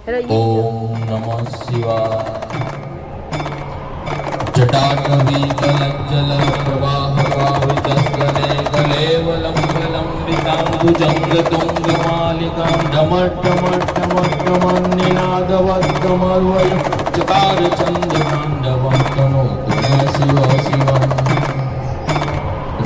ओम नमः शिवाय। जटाटवीकलज्जल प्रवाह पावितस्थले कलेवलम्बलम्बिताम्बुजङ्गतुङ्गमालिकां डमट्टमट्टमट्टमन्निनादवद्गमर्वयं चकार चन्द्रताण्डवं तनोतु मे शिव शिवम्।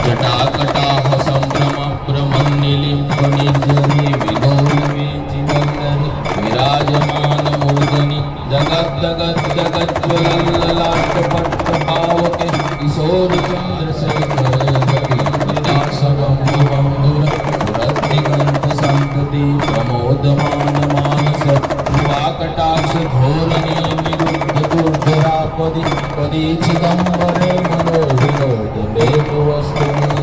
जटाकटाह सम्भ्रम भ्रमन्निलिम्बनिर्झरि विलोलवीचिवल्लरि विराजमान मूर्धनि जगद्जगद्जगज्ज्वलल्ललाटपट्टपावके किशोर चन्द्रशेखर कविदासगम्भुबन्धुर पुरद्दिगन्त सम्प्रति प्रमोदमान मानस युवाकटाक्ष धोरणी निरुद्ध दुर्धरापदि पदी चिदम्बरे मनोविनोद मेघवस्तुनि।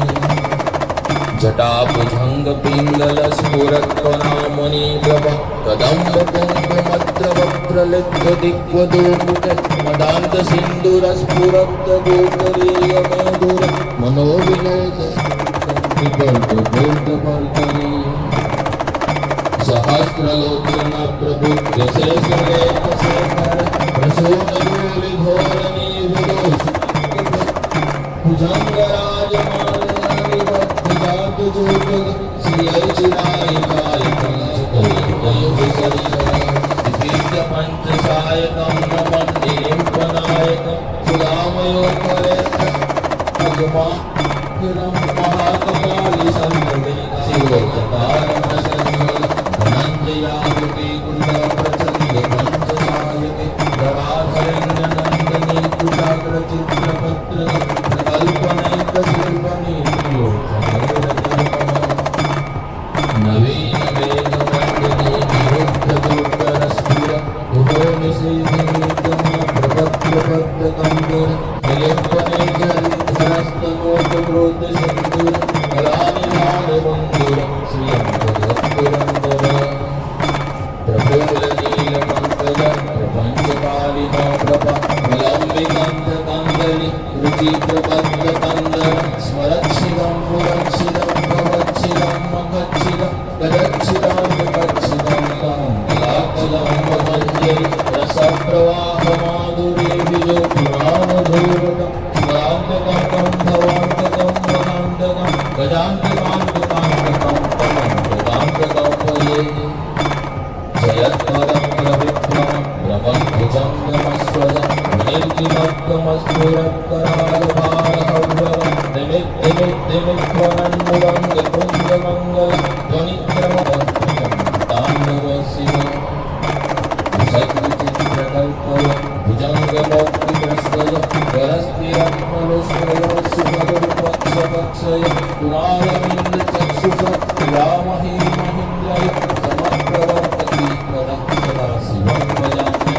जटाभुजंग पिंगल स्फुरत्वनामनि प्रभ कदम्ब कुंभमद्रवक्त्रलिप्त दिग्वधूमुख मदान्त सिन्दूर स्फुरत्त गोकरीय मेदुर मनोविनोद विकल्प बोधवर्धनी। सहस्रलोचन प्रभु यशेष लेख शेखर प्रसूनधूलि धोरणी विदोष भुजंगराज पंचसायकं नमन्निलिम्पनायकं सुदामयोगरेखगमाखिलं महाकपालि शिवोपकारं धनञ्जयावती कुण्डप्रचण्ड पंचसायके धराधरेन्द्रनन्दिनी कुटाग्रचित्रपत्र प्रकल्पनैकशिल्पनी नवीन वेदवन्दिनी निरुद्ध दुर्धरस्फुर उभोनिषेधिनीतमा प्रपद्यपद्यकम्बर निलिम्पनेजरि धरस्तनोतक्रोधसिन्धुर कलानिधानबन्धुर श्रियं जगत्पुरन्दर प्रफुल्लनीलपङ्कज प्रपञ्चकालिनो प्रभ विलम्बिकन्धकन्दलि रुचिप्रपद्यकन्दर स्मरच्छिदं पुरच्छिदं भवच्छिदं मखच्छिदं गजच्छिदं कलाच्छिदं ममञ्जरि रसप्रवाहमाधुरी विजो पुराणधूरकं स्मरान्तकं भवान्तकं महान्तकं गजान्तकान्तकान्तकं तमन्तकान्तकं पये जयत्परं प्रविक्रमं प्रबन्धुजङ्गमस्वजं निर्गिमत्तमस्फुरत्करालभारहव्यवं दिमित्तिमित्तिमित्वनन्मुरङ्गतुङ्गमङ्गल ध्वनिक्रमवन्तुकं ताण्डवशिवं सद्विचित्रकल्पय भुजङ्गमौक्तिप्रस्तय करस्थिरत्मलुष्कय सुखदुर्पक्षपक्षय कुणालमिन्द्रचक्षुष रामहि महीन्द्रय समप्रवर्तति कदा सदा शिवं भजामि।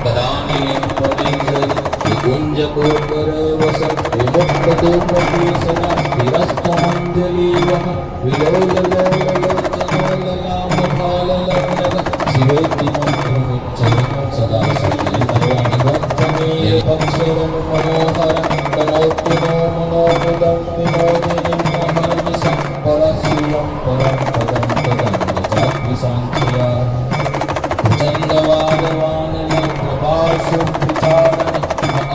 कदानीं पदेशरि विकुञ्जकोटरवस विमुक्तधूपपीसना स्थिरस्तमञ्जलीवः विलोललोललोचनोललामभाललग्नः शिवेति मन्त्रमुच्चैः सदा सतीतवाणिवत्तमे पक्षरं मनोहरं तनोतु नो मनोमुदं विनोदिनीं महर्निशं परश्रियं परं पदं पदं यचाद्विसाङ्ख्या भुजङ्गवादवानलप्रभासुविचारणि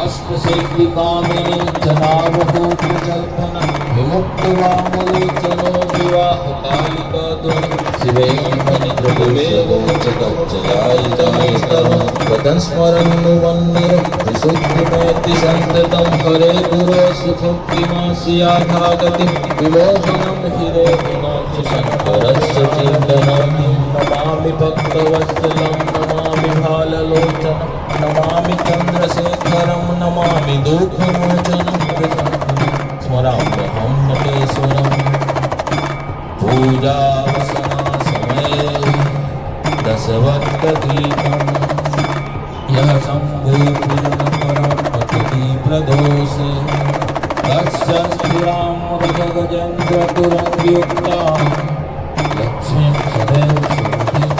अष्टशेखिकामिनी जनावभूतजल्पना विमुक्तवामलोचनो विवाहकालिकाध्वनि शिवेन्द्रनिद्रविवेगो जगज्जयायितमेस्तरं वदन् स्मरन्नुवन्निरं विशुद्धिमेति सन्ततं हरे गुरो सुखप्रिमास्याधागतिं विमोहनं हिरे हिमांशु शङ्करस्य चिन्तनं नमामि भक्तवत्सलं नमामि भाललोचनं नमामि चन्द्रशेखरं नमामि दुःखमोचनं स्मराम्यहं नटेश्वरं पूजावसना समये दशवक्त्रगीतं यः शम्भुपूर्णपरं पतति प्रदोषे तस्य स्थिरां गजगजेन्द्रतुरङ्गयुक्तां लक्ष्मीं सदैव सुमतिं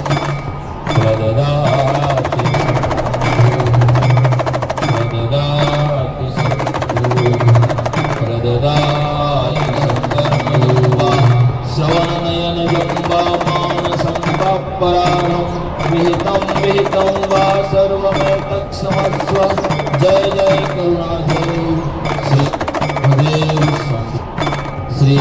प्रददाति शङ्करमयूपा श्रवणनयनजम्बामानसम्परां विहितं विहितं वा सर्वमेतत्क्षमस्व जय जय करुणाधे श्री